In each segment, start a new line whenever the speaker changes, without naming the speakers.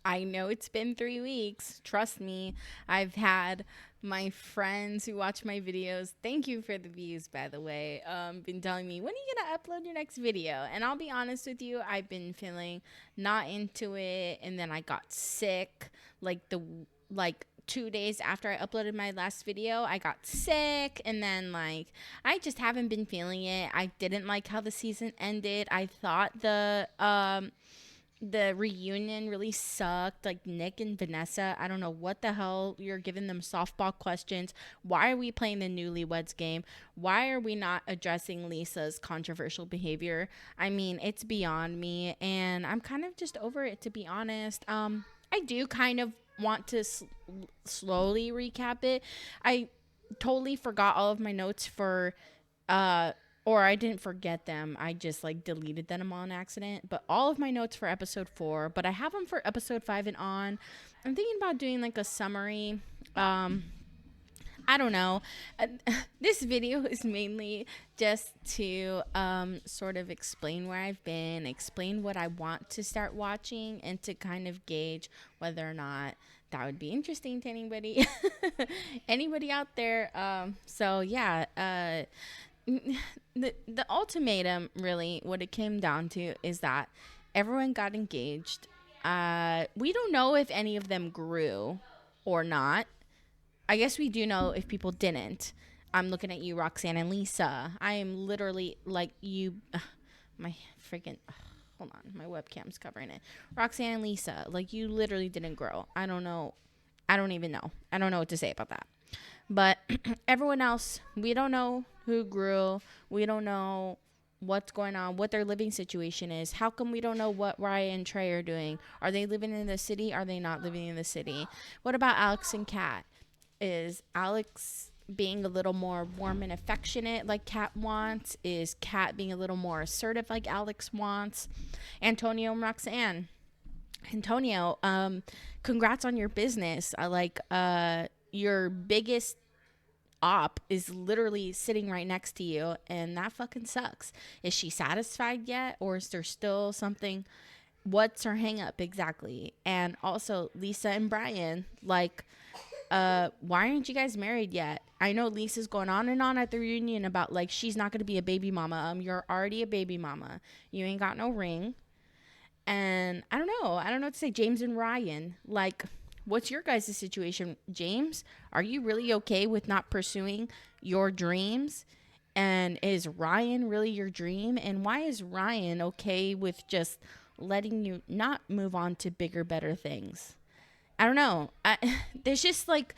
I know it's been 3 weeks. Trust me. I've had my friends who watch my videos, thank you for the views, by the way, been telling me, when are you going to upload your next video? And I'll be honest with you, I've been feeling not into it. And then I got sick like 2 days after I uploaded my last video. I got sick, and then like I just haven't been feeling it. I didn't like how the season ended. I thought the reunion really sucked. Like Nick and Vanessa, I don't know what the hell you're giving them softball questions. Why are we playing the newlyweds game? Why are we not addressing Lisa's controversial behavior? I mean, it's beyond me, and I'm kind of just over it, to be honest. I do kind of want to slowly recap it. I totally forgot all of my notes for uh or I didn't forget them. I just like deleted them on accident. But all of my notes for episode 4, but I have them for episode 5 and on. I'm thinking about doing like a summary. I don't know. This video is mainly just to sort of explain where I've been, explain what I want to start watching, and to kind of gauge whether or not that would be interesting to anybody, anybody out there. So yeah, the ultimatum, really what it came down to is that everyone got engaged. We don't know if any of them grew or not. I guess we do know if people didn't. I'm looking at you, Roxanne and Lisa. I am literally like you. My freaking. Hold on, my webcam's covering it. Roxanne and Lisa, like you literally didn't grow. I don't know. I don't even know. I don't know what to say about that. But everyone else, we don't know who grew. We don't know what's going on, what their living situation is. How come we don't know what Raya and Trey are doing? Are they living in the city? Are they not living in the city? What about Alex and Kat? Is Alex being a little more warm and affectionate like Kat wants? Is Kat being a little more assertive like Alex wants? Antonio and Roxanne. Antonio, congrats on your business. I like your biggest op is literally sitting right next to you, and that fucking sucks. Is she satisfied yet, or is there still something? What's her hang up exactly? And also Lisa and Brian, like why aren't you guys married yet? I know Lisa's going on and on at the reunion about like she's not going to be a baby mama. You're already a baby mama. You ain't got no ring. And I don't know what to say. James and Ryan, like, what's your guys' situation? James, are you really okay with not pursuing your dreams? And is Ryan really your dream? And why is Ryan okay with just letting you not move on to bigger, better things? I don't know. There's just like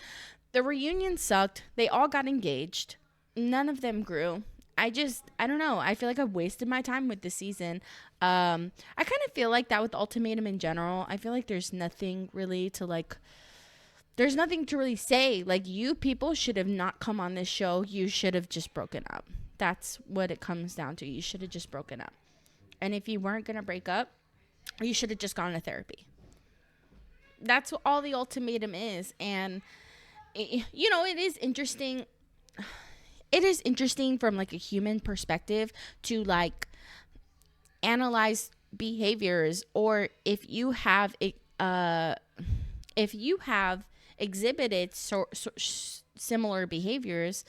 the reunion sucked. They all got engaged. None of them grew. I don't know. I feel like I've wasted my time with this season. I kind of feel like that with Ultimatum in general. I feel like there's nothing really to like, there's nothing to really say. Like, you people should have not come on this show. You should have just broken up. That's what it comes down to. You should have just broken up. And if you weren't going to break up, you should have just gone to therapy. That's what all the ultimatum is. And, it is interesting. It is interesting from like a human perspective to like analyze behaviors, or if you have exhibited similar behaviors.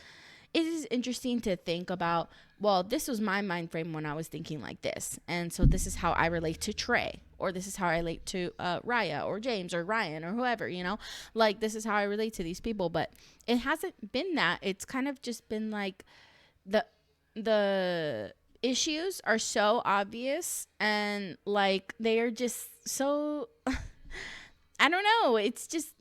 It is interesting to think about, well, this was my mind frame when I was thinking like this, and so this is how I relate to Trey, or this is how I relate to Raya or James or Ryan or whoever, like this is how I relate to these people. But it hasn't been that. It's kind of just been like the issues are so obvious, and like they are just so I don't know. It's just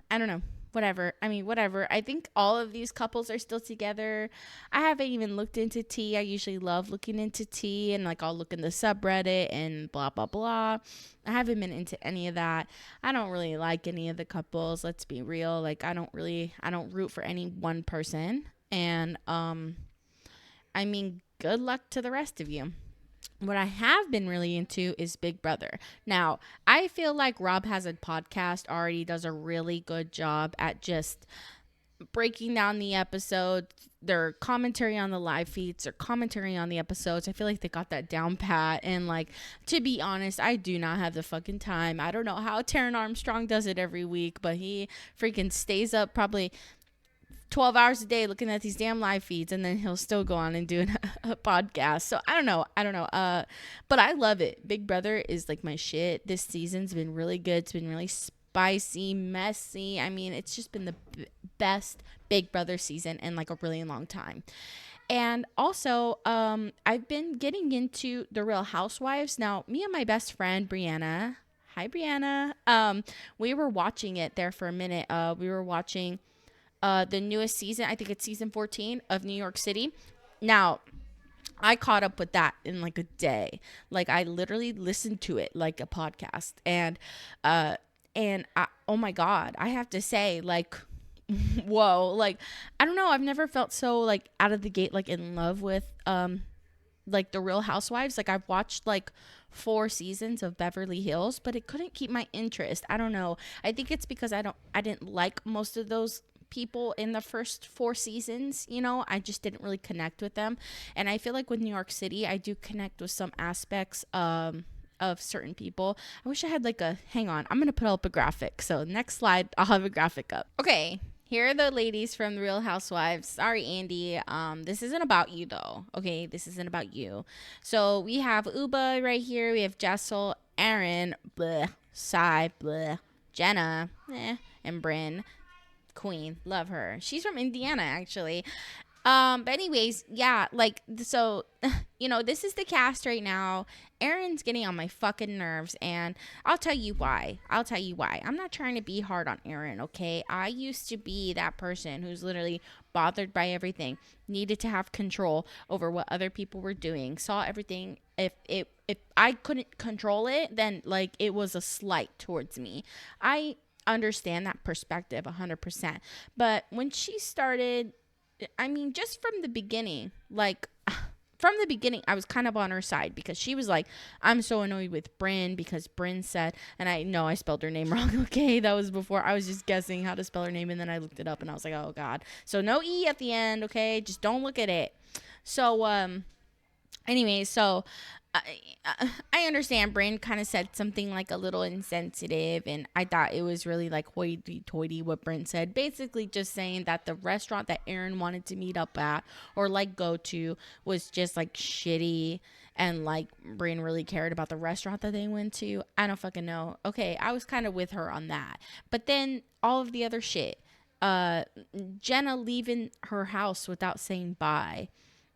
I don't know. Whatever. I mean, whatever. I think all of these couples are still together. I haven't even looked into tea. I usually love looking into tea, and like I'll look in the subreddit and blah blah blah. I haven't been into any of that. I don't really like any of the couples. Let's be real. Like I don't root for any one person. And I mean, good luck to the rest of you. What I have been really into is Big Brother. Now, I feel like Rob Has a Podcast already does a really good job at just breaking down the episodes, their commentary on the live feeds, their commentary on the episodes. I feel like they got that down pat. And like, to be honest, I do not have the fucking time. I don't know how Taron Armstrong does it every week, but he freaking stays up probably 12 hours a day looking at these damn live feeds, and then he'll still go on and do a podcast. So I don't know. But I love it. Big Brother is like my shit. This season's been really good. It's been really spicy, messy. I mean, it's just been the best Big Brother season in like a really long time. And also, I've been getting into The Real Housewives. Now, me and my best friend, Brianna. Hi, Brianna. We were watching it there for a minute. We were watching the newest season. I think it's season 14 of New York City. Now, I caught up with that in like a day. Like, I literally listened to it like a podcast. And oh my God, I have to say, like, whoa, like, I don't know. I've never felt so like out of the gate, like in love with, like The Real Housewives. Like, I've watched like 4 seasons of Beverly Hills, but it couldn't keep my interest. I don't know. I think it's because I didn't like most of those people in the first 4 seasons. I just didn't really connect with them. And I feel like with New York City, I do connect with some aspects of certain people. I wish I had like hang on, I'm gonna put up a graphic. So next slide, I'll have a graphic up. Okay, here are the ladies from The Real Housewives. Sorry, Andy. This isn't about you though. Okay, this isn't about you. So we have Uba right here. We have Jessel, Aaron, bleh, Sai, bleh, Jenna, and Brynn. Queen, love her. She's from Indiana, actually. But anyways, yeah, like, so, this is the cast right now. Aaron's getting on my fucking nerves, and I'll tell you why. I'm not trying to be hard on Aaron, okay? I used to be that person who's literally bothered by everything, needed to have control over what other people were doing, saw everything. If I couldn't control it, then, like, it was a slight towards me. I understand that perspective 100%. But when she started, I mean, just from the beginning, I was kind of on her side, because she was like, I'm so annoyed with Brynn because Brynn said, and I know I spelled her name wrong. Okay, that was before. I was just guessing how to spell her name, and then I looked it up, and I was like, oh God. So no E at the end, okay? Just don't look at it. So, anyway, so I understand Brynn kind of said something like a little insensitive, and I thought it was really like hoity-toity what Brynn said. Basically just saying that the restaurant that Aaron wanted to meet up at or like go to was just like shitty, and like Brynn really cared about the restaurant that they went to. I don't fucking know. Okay, I was kind of with her on that. But then all of the other shit, Jenna leaving her house without saying bye,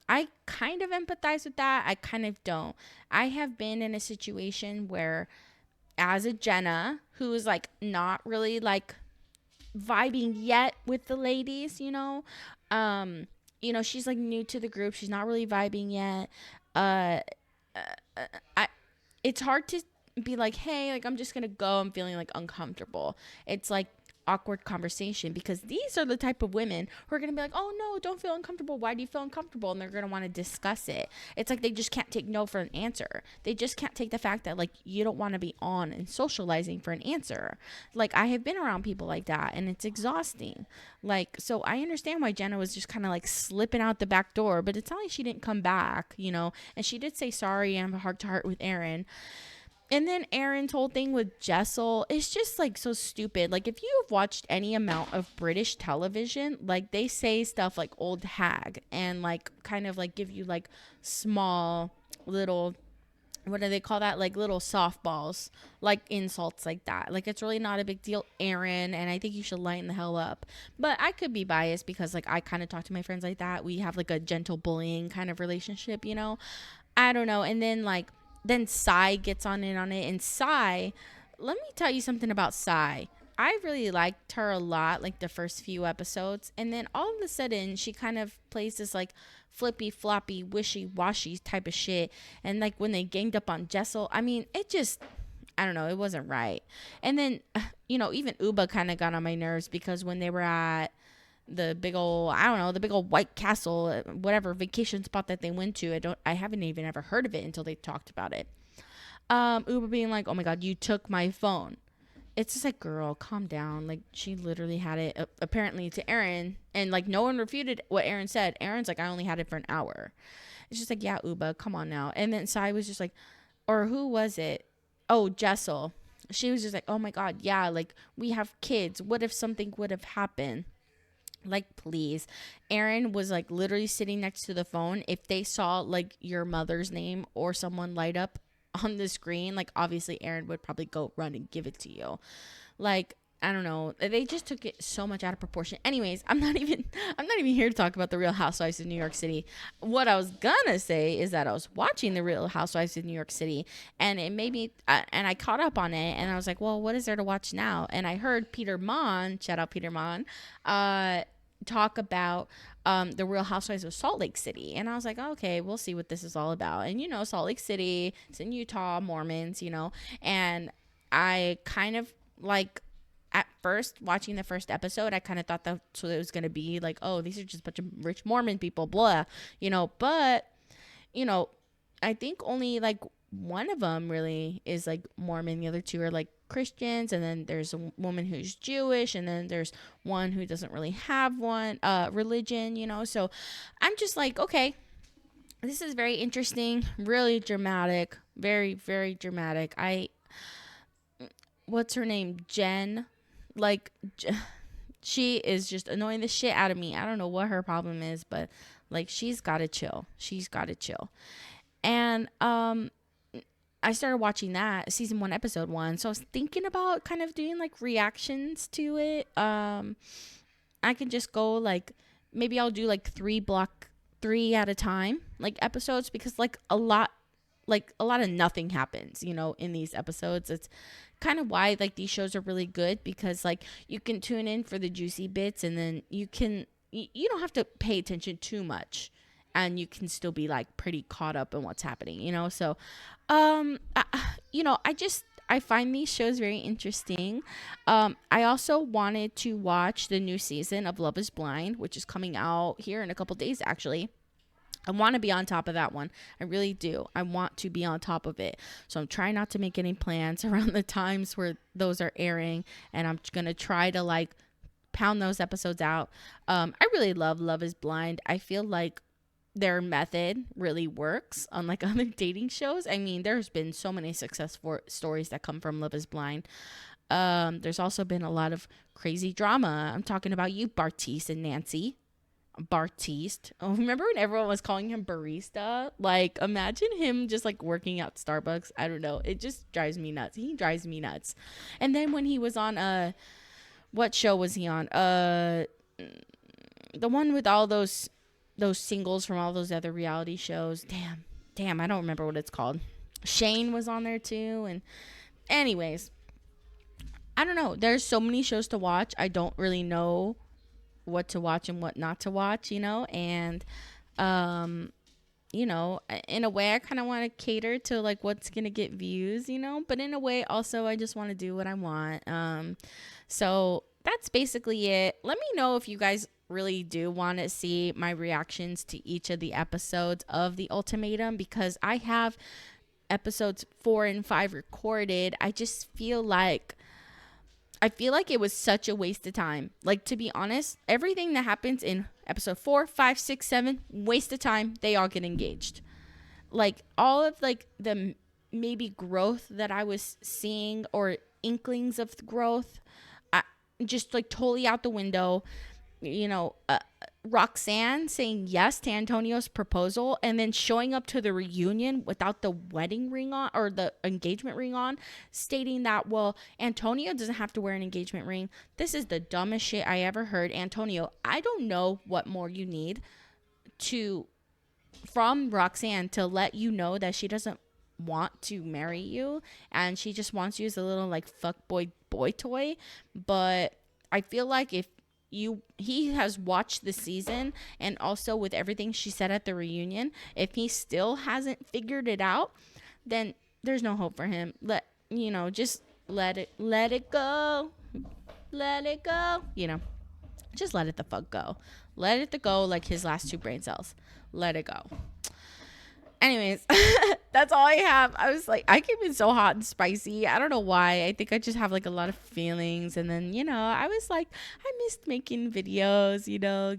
I kind of empathize with that. I kind of don't. I have been in a situation where, as a Jenna, who is like not really like vibing yet with the ladies, she's like new to the group. She's not really vibing yet. It's hard to be like, hey, like, I'm just gonna go. I'm feeling like uncomfortable. It's like awkward conversation, because these are the type of women who are going to be like, oh no, don't feel uncomfortable. Why do you feel uncomfortable? And they're going to want to discuss it. It's like they just can't take no for an answer. They just can't take the fact that like you don't want to be on and socializing for an answer. Like, I have been around people like that, and it's exhausting. Like, so I understand why Jenna was just kind of like slipping out the back door, but it's not like she didn't come back, and she did say sorry and have a heart to heart with Aaron. And then Aaron's whole thing with Jessel is just like so stupid. Like, if you have watched any amount of British television, like, they say stuff like old hag and like kind of like give you like small little, what do they call that? Like little softballs, like insults like that. Like, it's really not a big deal, Aaron, and I think you should lighten the hell up. But I could be biased because like I kind of talk to my friends like that. We have like a gentle bullying kind of relationship, I don't know. And then Sai gets in on it. And Sai, let me tell you something about Sai. I really liked her a lot, like the first few episodes. And then all of a sudden, she kind of plays this like flippy, floppy, wishy-washy type of shit. And like when they ganged up on Jessel, I mean, it just, I don't know, it wasn't right. And then, even Uba kind of got on my nerves, because when they were at the big old White Castle, whatever vacation spot that they went to, I haven't even ever heard of it until they talked about it. Uber being like, oh my God, you took my phone. it's just like, girl, calm down. Like, she literally had it apparently to Aaron, and like no one refuted what Aaron said. Aaron's like, I only had it for an hour. It's just like, yeah, Uba, come on now. And then Sai was just like, or who was it? Oh, Jessel. She was just like, oh my God, yeah, like we have kids. What if something would have happened? Like, please. Aaron was like literally sitting next to the phone. If they saw like your mother's name or someone light up on the screen, like obviously Aaron would probably go run and give it to you. Like, I don't know. They just took it so much out of proportion. Anyways, I'm not even here to talk about the Real Housewives of New York City. What I was gonna say is that I was watching the Real Housewives of New York City, and it made me and I caught up on it, and I was like, well, what is there to watch now? And I heard Peter Mon, shout out Peter Mon, talk about the Real Housewives of Salt Lake City. And I was like, okay, we'll see what this is all about. And, Salt Lake City, it's in Utah, Mormons, and I kind of like, at first, watching the first episode, I kind of thought that's what it was going to be. Like, oh, these are just a bunch of rich Mormon people, blah, but, I think only like one of them really is like Mormon. The other two are like Christians, and then there's a woman who's Jewish, and then there's one who doesn't really have one religion, so I'm just like, okay, this is very interesting, really dramatic, very, very dramatic. What's her name, Jen, like she is just annoying the shit out of me. I don't know what her problem is, but like, she's gotta chill. And I started watching that season 1, episode 1. So I was thinking about kind of doing like reactions to it. I can just go like, maybe I'll do like 3 at a time, like episodes, because like a lot of nothing happens, in these episodes. It's kind of why like these shows are really good, because like you can tune in for the juicy bits, and then you don't have to pay attention too much, and you can still be like pretty caught up in what's happening, so I find these shows very interesting. I also wanted to watch the new season of Love is Blind, which is coming out here in a couple days, actually. I want to be on top of that one. I really do. I want to be on top of it. So I'm trying not to make any plans around the times where those are airing, and I'm going to try to like pound those episodes out. I really love Love is Blind. I feel like their method really works, unlike other dating shows. I mean, there's been so many successful stories that come from Love is Blind. There's also been a lot of crazy drama. I'm talking about you, Bartise and Nancy. Bartiste. Oh, remember when everyone was calling him barista? Like, imagine him just like working at Starbucks. I don't know. It just drives me nuts. He drives me nuts. And then when he was on what show was he on? The one with all those singles from all those other reality shows. Damn, I don't remember what it's called. Shane was on there too. And anyways, I don't know. There's so many shows to watch. I don't really know what to watch and what not to watch, and in a way I kind of want to cater to like what's gonna get views, but in a way also I just want to do what I want. So that's basically it. Let me know if you guys really do want to see my reactions to each of the episodes of The Ultimatum, because I have episodes 4 and 5 recorded. I feel like it was such a waste of time. Like, to be honest, everything that happens in episode 4, 5, 6, 7, waste of time. They all get engaged. Like, all of like the maybe growth that I was seeing, or inklings of growth, just like totally out the window. Roxanne saying yes to Antonio's proposal, and then showing up to the reunion without the wedding ring on, or the engagement ring on, stating that, well, Antonio doesn't have to wear an engagement ring. This is the dumbest shit I ever heard. Antonio, I don't know what more you need from Roxanne to let you know that she doesn't want to marry you, and she just wants you as a little like fuck boy toy. But I feel like if he has watched the season, and also with everything she said at the reunion, if he still hasn't figured it out, then there's no hope for him. Just let it go. Let it go. Just let it the fuck go. Let it go, like his last 2 brain cells. Let it go. Anyways, that's all I have. I was like, I came in so hot and spicy. I don't know why. I think I just have like a lot of feelings. And then, I was like, I missed making videos,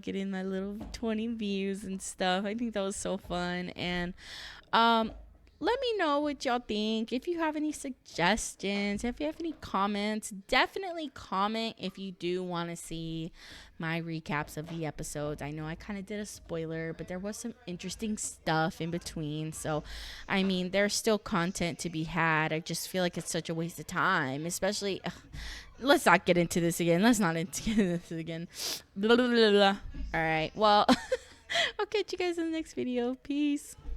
getting my little 20 views and stuff. I think that was so fun. And let me know what y'all think. If you have any suggestions, if you have any comments, definitely comment if you do want to see my recaps of the episodes. I know I kind of did a spoiler, but there was some interesting stuff in between. So, I mean, there's still content to be had. I just feel like it's such a waste of time, especially. Let's not get into this again. Let's not into this again. Blah, blah, blah, blah. All right. Well, I'll catch you guys in the next video. Peace.